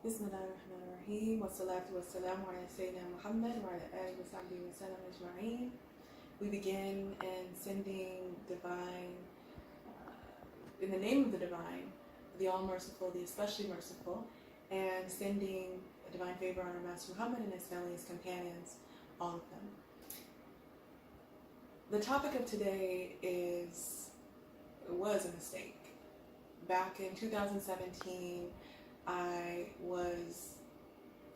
Bismillahirrahmanirrahim. Wassalatu wassalamu ala Sayyidina Muhammad wa ala alihi wa sahbihi wa sallam ajma'in. We begin in sending divine, in the name of the divine, the all-merciful, the especially merciful, and sending a divine favor on our Master Muhammad and his family, his companions, all of them. The topic of today was a mistake. Back in 2017, I was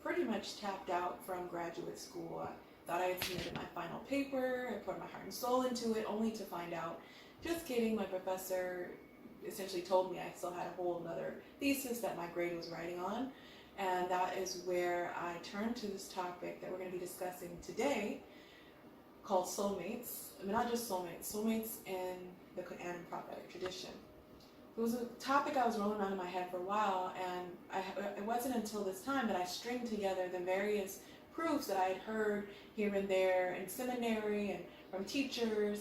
pretty much tapped out from graduate school. I thought I had submitted my final paper, I put my heart and soul into it, only to find out, just kidding, my professor essentially told me I still had a whole other thesis that my grade was writing on. And that is where I turned to this topic that we're going to be discussing today, called Soulmates. I mean, not just Soulmates, Soulmates in the Quran and Prophetic tradition. It was a topic I was rolling around in my head for a while, and it wasn't until this time that I stringed together the various proofs that I had heard here and there in seminary and from teachers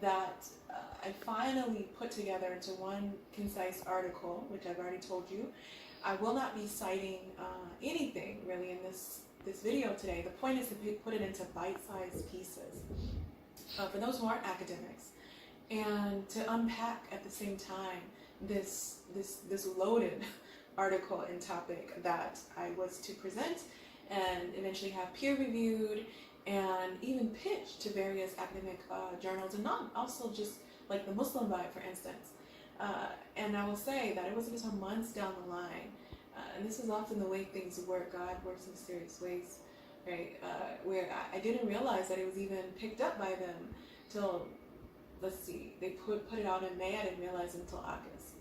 that I finally put together into one concise article, which I've already told you. I will not be citing anything really in this video today. The point is to put it into bite-sized pieces for those who aren't academics, and to unpack at the same time this loaded article and topic that I was to present and eventually have peer-reviewed and even pitched to various academic journals, and not also just like the Muslim Bible, for instance. And I will say that it wasn't until months down the line, and this is often the way things work. God works in mysterious ways, right? Where I didn't realize that it was even picked up by them till, let's see, they put it out in May. I didn't realize until August.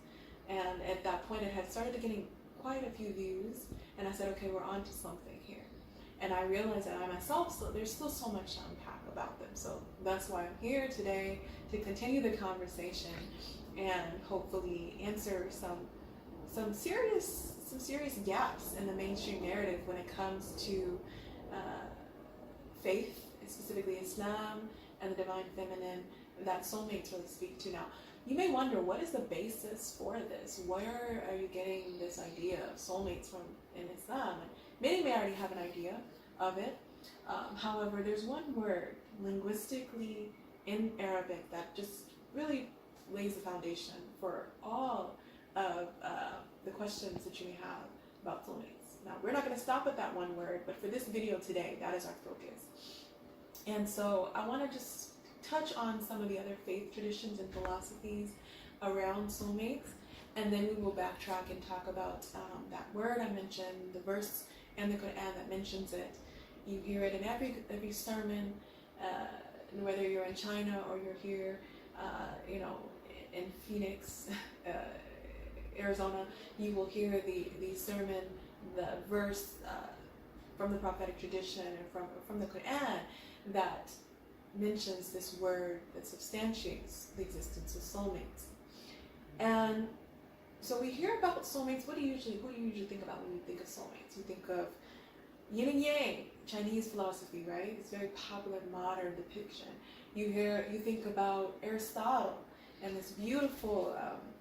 And at that point, it had started getting quite a few views. And I said, okay, we're on to something here. And I realized that I myself, there's still so much to unpack about them. So that's why I'm here today, to continue the conversation and hopefully answer some serious gaps in the mainstream narrative when it comes to faith, specifically Islam and the divine feminine, that soulmates really speak to. Now, you may wonder, what is the basis for this? Where are you getting this idea of soulmates from in Islam? And many may already have an idea of it. However, there's one word linguistically in Arabic that just really lays the foundation for all of the questions that you may have about soulmates. Now, we're not going to stop at that one word, but for this video today, that is our focus. And so I want to just touch on some of the other faith traditions and philosophies around soulmates, and then we will backtrack and talk about that word I mentioned, the verse in the Quran that mentions it. You hear it in every sermon, whether you're in China or you're here, in Phoenix, Arizona, you will hear the sermon, the verse from the prophetic tradition and from the Quran that mentions this word that substantiates the existence of soulmates. And so we hear about soulmates. What do you usually think about when you think of soulmates? You think of yin and yang, Chinese philosophy, right? It's very popular modern depiction. You think about Aristotle and this beautiful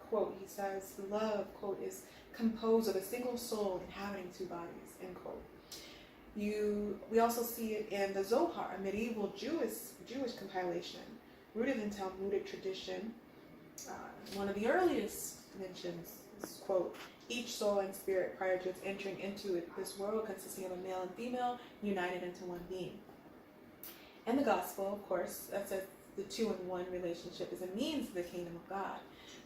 quote. He says, the love, quote, is composed of a single soul inhabiting two bodies, end quote. We also see it in the Zohar, a medieval Jewish compilation rooted in Talmudic tradition. One of the earliest mentions is, quote, each soul and spirit prior to its entering into this world consisting of a male and female united into one being. And the gospel, of course, that says the two-in-one relationship is a means to the kingdom of God.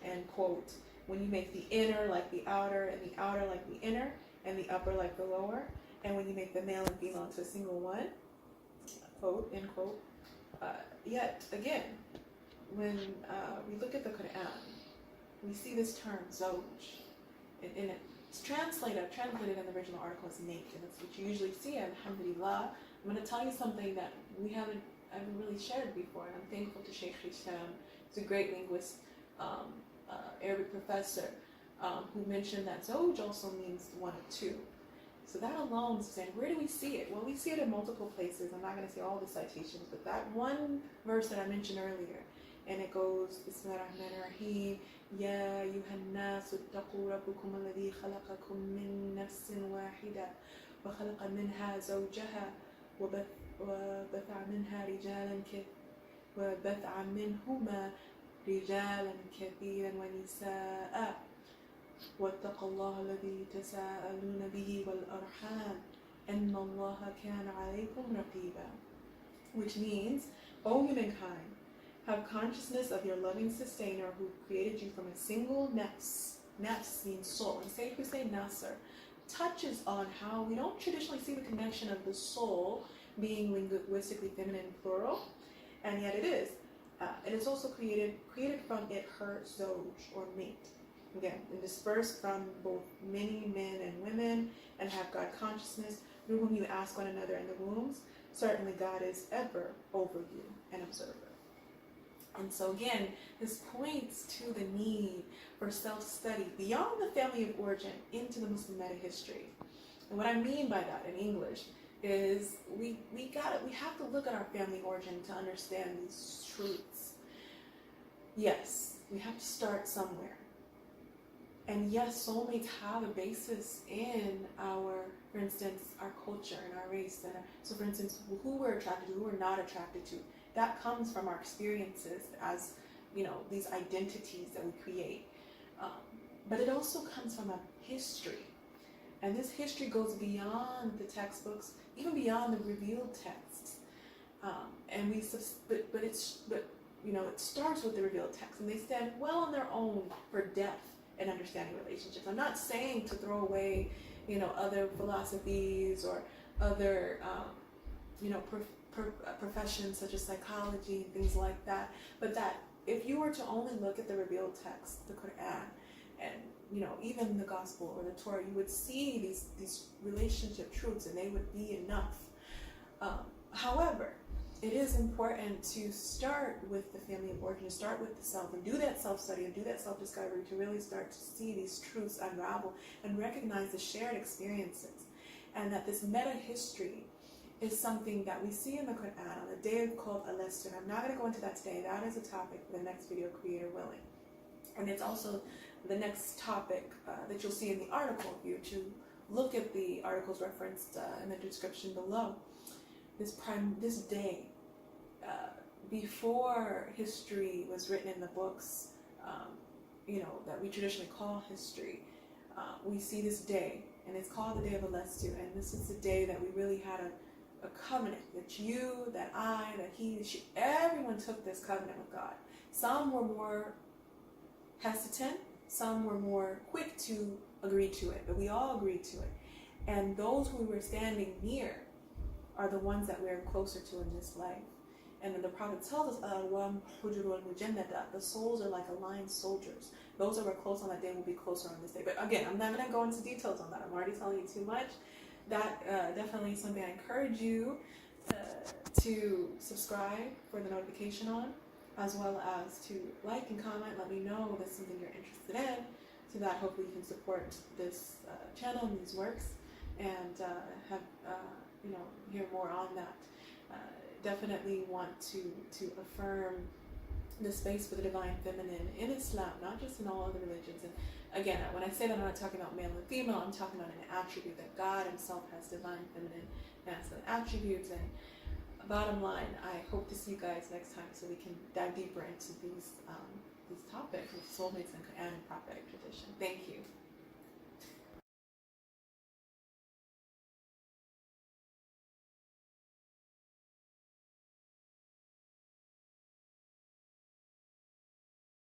And, quote, when you make the inner like the outer and the outer like the inner and the upper like the lower, and when you make the male and female into a single one, quote, end quote. Yet, again, when we look at the Quran, we see this term, Zawj, and it's translated in the original article as mate, and that's what you usually see, alhamdulillah. I'm going to tell you something that I haven't really shared before, and I'm thankful to Sheikh Hisham. He's a great linguist, Arabic professor, who mentioned that Zawj also means one of two. So that alone is saying, where do we see it? Well, we see it in multiple places. I'm not going to say all the citations, but that one verse that I mentioned earlier and it goes, Bismillahirrahmanirrahim, Ya ayyuhan nasu ittaqu rabbakum alladhi khalaqakum min nafsin wahida wa khalaqa minha zawjaha wa batha minha rijalan وبثع منهما رجالا كثيرا ونساء واتقوا الله الذي تساءلون به والأرحام إن الله كان عليكم رقيبا. Which means, O humankind, have consciousness of your loving sustainer who created you from a single nafs. Nafs means soul. And Sayyid Hussein Nasr touches on how we don't traditionally see the connection of the soul being linguistically feminine plural, and yet it is. And it's also created from it, her, zoj, or mate. Again, and dispersed from both many men and women, and have God consciousness, through whom you ask one another in the wombs. Certainly God is ever over you, an observer. And so again, this points to the need for self-study beyond the family of origin into the Muslim meta-history. And what I mean by that in English is we have to look at our family origin to understand these truths. Yes, we have to start somewhere. And yes, soulmates have a basis in our, for instance, our culture and our race. So for instance, who we're attracted to, who we're not attracted to, that comes from our experiences as, these identities that we create. But it also comes from a history. And this history goes beyond the textbooks, even beyond the revealed texts. It starts with the revealed text, and they stand well on their own for depth and understanding relationships. I'm not saying to throw away, other philosophies or other, professions such as psychology and things like that. But that if you were to only look at the revealed text, the Quran, and even the Gospel or the Torah, you would see these relationship truths, and they would be enough. However, it is important to start with the family of origin, to start with the self, and do that self-study and do that self-discovery to really start to see these truths unravel and recognize the shared experiences, and that this meta-history is something that we see in the Quran on a day called Al-Esr. I'm not going to go into that today. That is a topic for the next video, creator willing. And it's also the next topic that you'll see in the article if you to look at the articles referenced in the description below. This day, before history was written in the books, that we traditionally call history, we see this day, and it's called the Day of Al-Esr. And this is the day that we really had a covenant, that you, that I, that he, that she, everyone took this covenant with God. Some were more hesitant, some were more quick to agree to it, but we all agreed to it. And those who were standing near are the ones that we're closer to in this life. And then the Prophet tells us, the souls are like aligned soldiers. Those that were close on that day will be closer on this day. But again, I'm not going to go into details on that. I'm already telling you too much. That definitely is something I encourage you to subscribe for the notification on, as well as to like and comment. Let me know if that's something you're interested in, so that hopefully you can support this channel and these works, and have hear more on that. Definitely want to affirm the space for the divine feminine in Islam, not just in all other religions. And again, when I say that, I'm not talking about male and female. I'm talking about an attribute that God Himself has, divine feminine masculine attributes. And bottom line, I hope to see you guys next time so we can dive deeper into these topics of soulmates and Quran and prophetic tradition. Thank you.